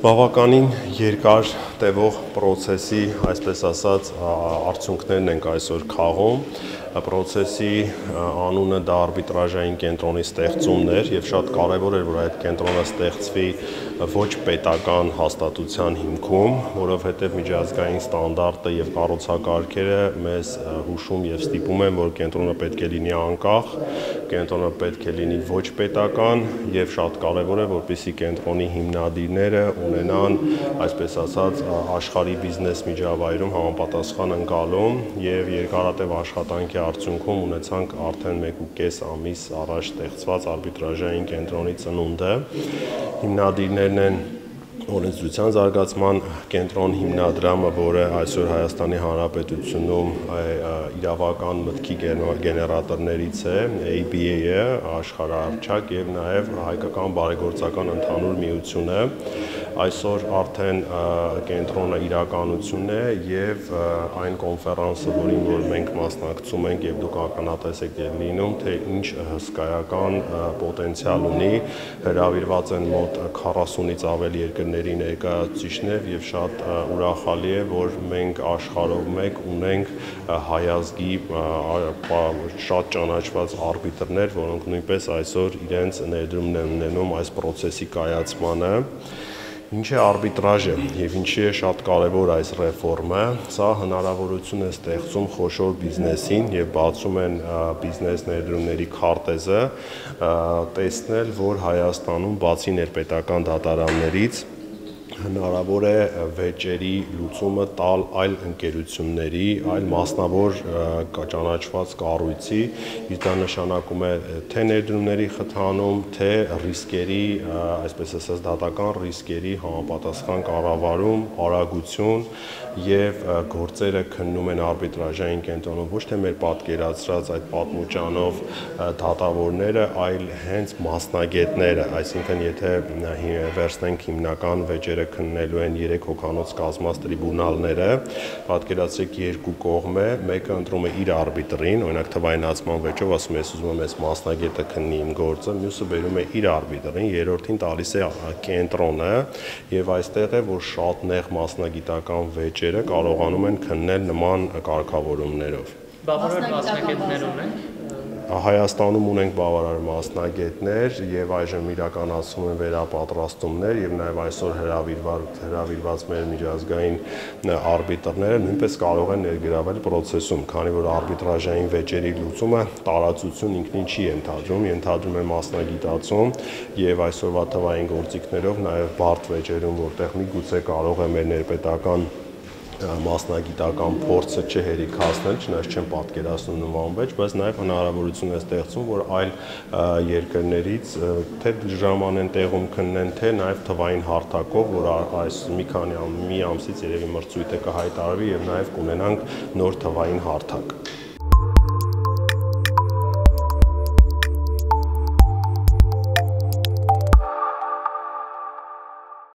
Բավականին երկար տևող process-ի, այսպես ասած, արդյունքներն ենք այսօր քաղում, process-ի անունը դա արբիտրաժային կենտրոնի ստեղծումն էր եւ շատ կարեւոր էր, որ այդ կենտրոնը ստեղծվի ոչ պետական հաստատության հիմքում, որովհետեւ միջազգային ստանդարտը եւ կառուցակարգերը մեզ հուշում եւ ստիպում են, որ կենտրոնը պետք է լինի անկախ, կենտրոնը պետք է լինի ոչ պետական եւ շատ կարեւոր է, որպեսզի կենտրոնի հիմնադիրները ունենան, այսպես ասած, աշխարհի բիզնես միջավայրում համապատասխան ընկալում եւ երկարատև աշխատանքի արդյունքում ունեցանք արդեն 1.5 ամիս առաջ ստեղծված արբիտրաժային կենտրոնի ծնունդը։ Հիմնադիրներն են Օրենսդրության զարգացման կենտրոն հիմնադրամը, որը այսօր Հայաստանի Հանրապետությունում իրավական մտքի գեներատորներից է, ABA-ը, աշխարհահռչակ եւ նաեւ Հայկական բարեգործական ընդհանուր միությունը։ Այսօր արդեն կենտրոնը իրականություն է եւ այն կոնֆերանսը, որին որ մենք մասնակցում ենք եւ դուք ականատես եք լինում, թե ինչ հսկայական պոտենցիալ ունի, հրավիրված են մոտ 40-ից ավելի երկրների ներկայացուցիչներ եւ շատ ուրախալի է, որ մենք աշխարհով մեկ ունենք հայազգի շատ ճանաչված արբիտրներ, որոնք նույնպես այսօր իրենց ներդրումն են ունենում այս process-ի կայացմանը։ Ինչ է արբիտրաժը եւ ինչի է շատ կարեւոր այս ռեֆորմը, սա հնարավորություն է ստեղծում խոշոր բիզնեսին եւ բացում են բիզնես ներդրումների քարտեզը, տեսնել, որ Հայաստանում բացի ներպետական դատարաններից հնարավոր է վեճերի լուծումը տալ այլ ընկերությունների, այլ մասնավոր ճանաչված կառույցի, իսկ դա նշանակում է թե ներդրումների խթանում, թե ռիսկերի, այսպես ասած, դատական ռիսկերի համապատասխան կառավարում, արագություն եւ գործերը քննում են արբիտրաժային կենտրոնում ոչ թե մեր պատկերացրած այդ պատմուճանով դատավորները, այլ հենց մասնագետները, այսինքն եթե վերցնենք հիմնական վեճերը քննելու են 3 հոգանոց կազմած տրիբունալները, պատկերացրեք երկու կողմ է, մեկը ընտրում է իր արբիտրին, օրինակ թվայնացման վեճով ասում է, ես ուզում եմ այս մասնագետը քննի իմ գործը, մյուսը բերում է իր արբիտրին, երրորդին տալիս է կենտրոնը եւ այստեղ է, որ շատ նեղ մասնագիտական վեճերը կարողանում են քննել նման կարգավորումներով։ Բավարար մասնագետներ ունենք։ Հայաստանում ունենք բավարար մասնագետներ եւ այժմ իրականացվում են վերապատրաստումներ եւ նաեւ այսօր հրավիրված մեր միջազգային արբիտրները նույնպես կարող են ներգրավել process-ում, քանի որ արբիտրաժային վեճերի լուծումը տարածություն ինքնին չի ենթադրում է մասնագիտացում եւ այսօրվա թվային գործիքներով նաեւ բարդ վեճերում, որտեղ միգուցե կարող է մեր ներպետական մասնագիտական փորձը չհերիքացնել, չնայած չեմ պատկերացնում նման վեճ, բայց նաև հնարավորություն է ստեղծում, որ այլ երկրներից թե ժամանեն տեղում քննեն, թե նաև թվային հարթակով, որ այս մի ամսից երևի մրցույթը կհայտարարվի եւ նաև կունենանք նոր թվային հարթակ։